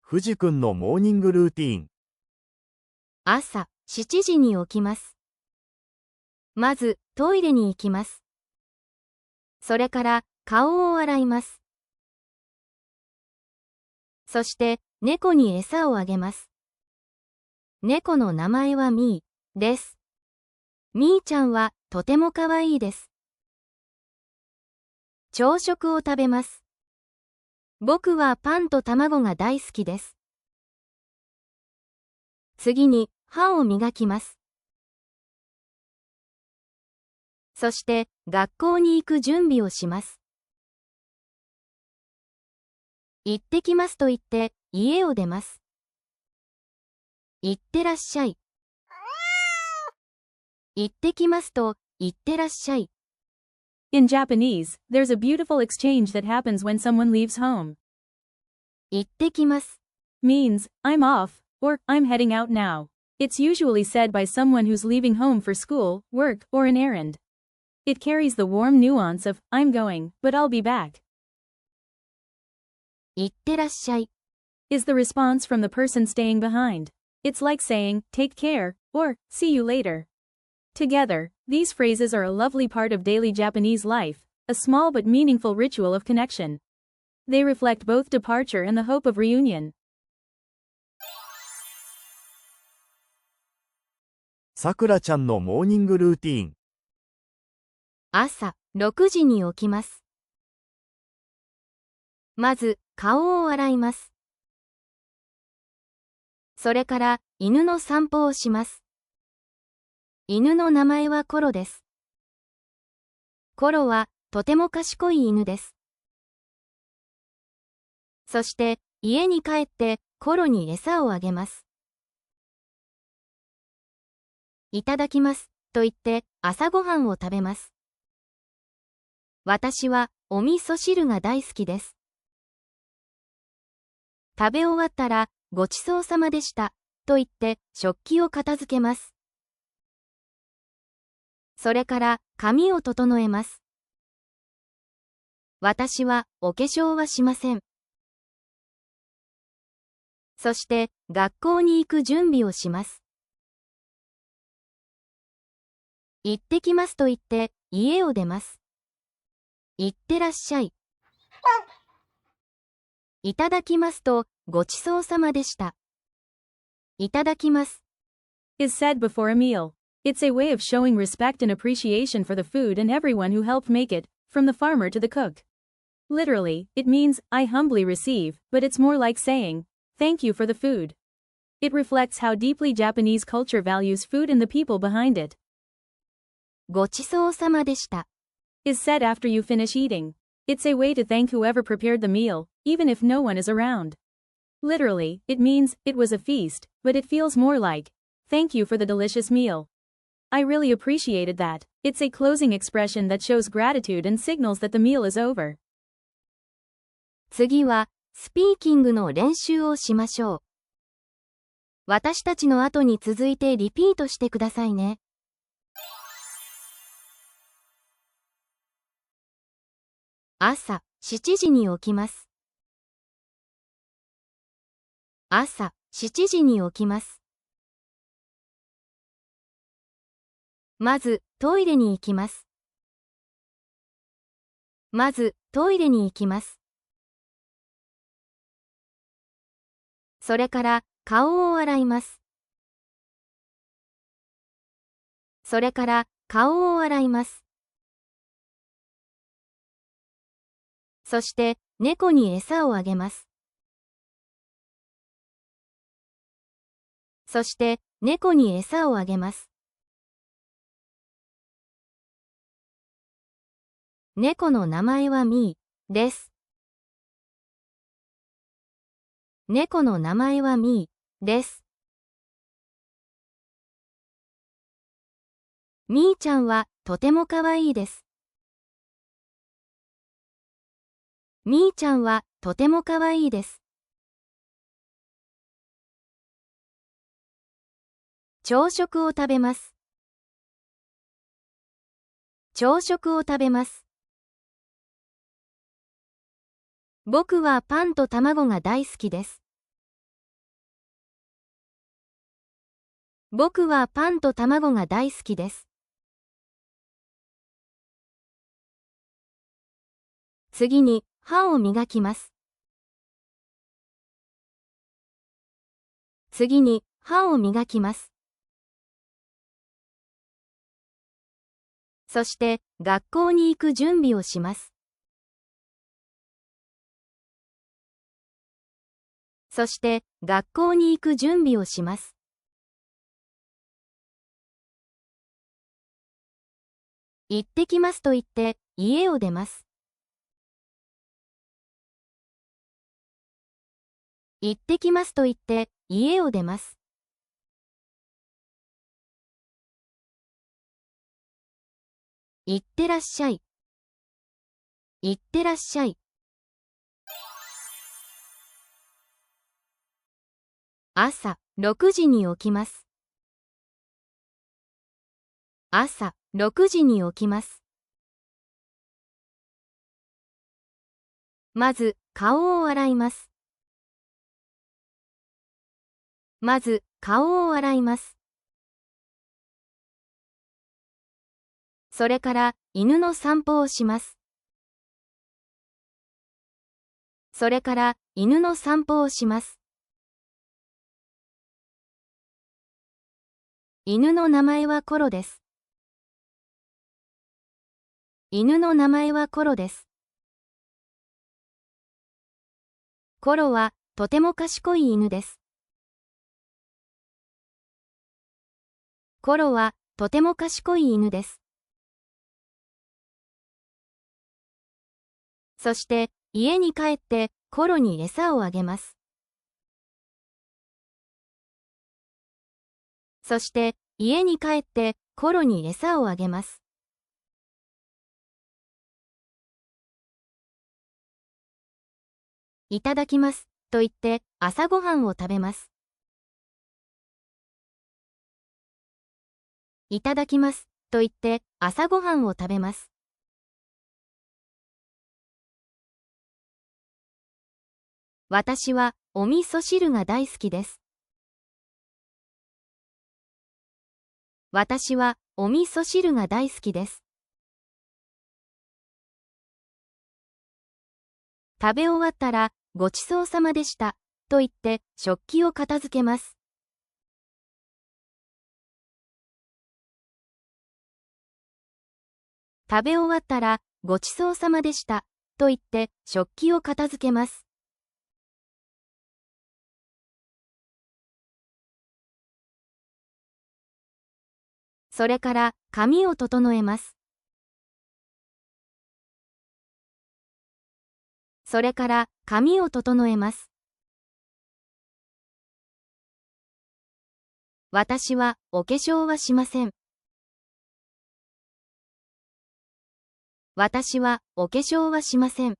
藤くんのモーニングルーティーン。朝7時に起きます。まずトイレに行きます。それから顔を洗います。そして猫に餌をあげます。猫の名前はミーです。ミーちゃんはとてもかわいいです。朝食を食べます。僕はパンと卵が大好きです。次に歯を磨きます。そして学校に行く準備をします。行ってきますと言って家を出ます。行ってらっしゃい。行ってきますと行ってらっしゃい。In Japanese, there's a beautiful exchange that happens when someone leaves home. 行ってきます means, I'm off, or I'm heading out now. It's usually said by someone who's leaving home for school, work, or an errand. It carries the warm nuance of, I'm going, but I'll be back. 行ってらっしゃい is the response from the person staying behind. It's like saying, take care, or, see you later. Together, these phrases are a lovely part of daily Japanese life, a small but meaningful ritual of connection. They reflect both departure and the hope of reunion. さくらちゃんのモーニングルーティーン。朝6時に起きます。まず顔を洗います。それから犬の散歩をします。犬の名前はコロです。コロはとても賢い犬です。そして家に帰ってコロに餌をあげます。いただきますと言って朝ごはんを食べます。私はお味噌汁が大好きです。食べ終わったらごちそうさまでしたと言って食器を片付けます。それから髪を整えます。私はお化粧はしません。そして学校に行く準備をします。行ってきますと言って家を出ます。行ってらっしゃい。いただきますとごちそうさまでした。いただきます is said before a meal. It's a way of showing respect and appreciation for the food and everyone who helped make it, from the farmer to the cook. Literally, it means, I humbly receive, but it's more like saying, thank you for the food. It reflects how deeply Japanese culture values food and the people behind it. ごちそうさまでした is said after you finish eating. It's a way to thank whoever prepared the meal, even if no one is around. Literally, it means, it was a feast, but it feels more like, thank you for the delicious meal. I really appreciated that. It's a closing expression that shows gratitude and signals that the meal is over. 次はスピーキングの練習をしましょう。私たちの後に続いてリピートしてくださいね。朝7時に起きます。朝7時に起きます。まずトイレに行きます。まずトイレに行きます。それから顔を洗います。それから顔を洗います。そして猫に餌をあげます。そして猫に餌をあげます。猫の名前はミーです。猫の名前はミーです。ミーちゃんはとてもかわいいです。ミーちゃんはとてもかわいいです。朝食を食べます。朝食を食べます。僕はパンと卵が大好きです。僕はパンと卵が大好きです。次に、歯を磨きます。次に、歯を磨きます。そして、学校に行く準備をします。そして、学校に行く準備をします。行ってきますと言って、家を出ます。行ってきますと言って、家を出ます。行ってらっしゃい。行ってらっしゃい。朝6時に起きます。朝6時に起きます。まず、顔を洗います。まず、顔を洗います。それから、犬の散歩をします。それから、犬の散歩をします。犬の名前はコロです。犬の名前はコロです。コロは、とても賢い犬です。コロは、とても賢い犬です。そして、家に帰って、コロに餌をあげます。そして、家に帰って、コロに餌をあげます。いただきます、と言って、朝ごはんを食べます。いただきます、と言って、朝ごはんを食べます。私は、お味噌汁が大好きです。私は、お味噌汁が大好きです。食べ終わったら、ごちそうさまでした、と言って、食器を片付けます。食べ終わったら、ごちそうさまでした、と言って、食器を片付けます。それから、髪を整えます。それから、髪を整えます。私は、お化粧はしません。私は、お化粧はしません。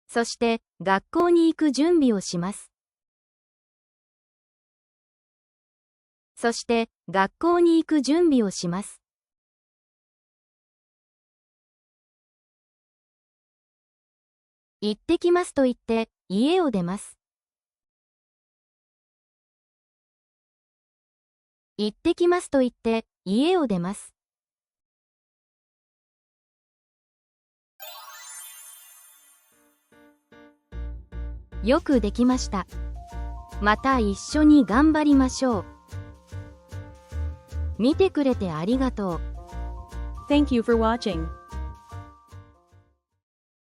そして、学校に行く準備をします。そして、学校に行く準備をします。行ってきますと言って、家を出ます。行ってきますと言って、家を出ます。よくできました。また一緒に頑張りましょう。見てくれてありがとう。Thank you for watching.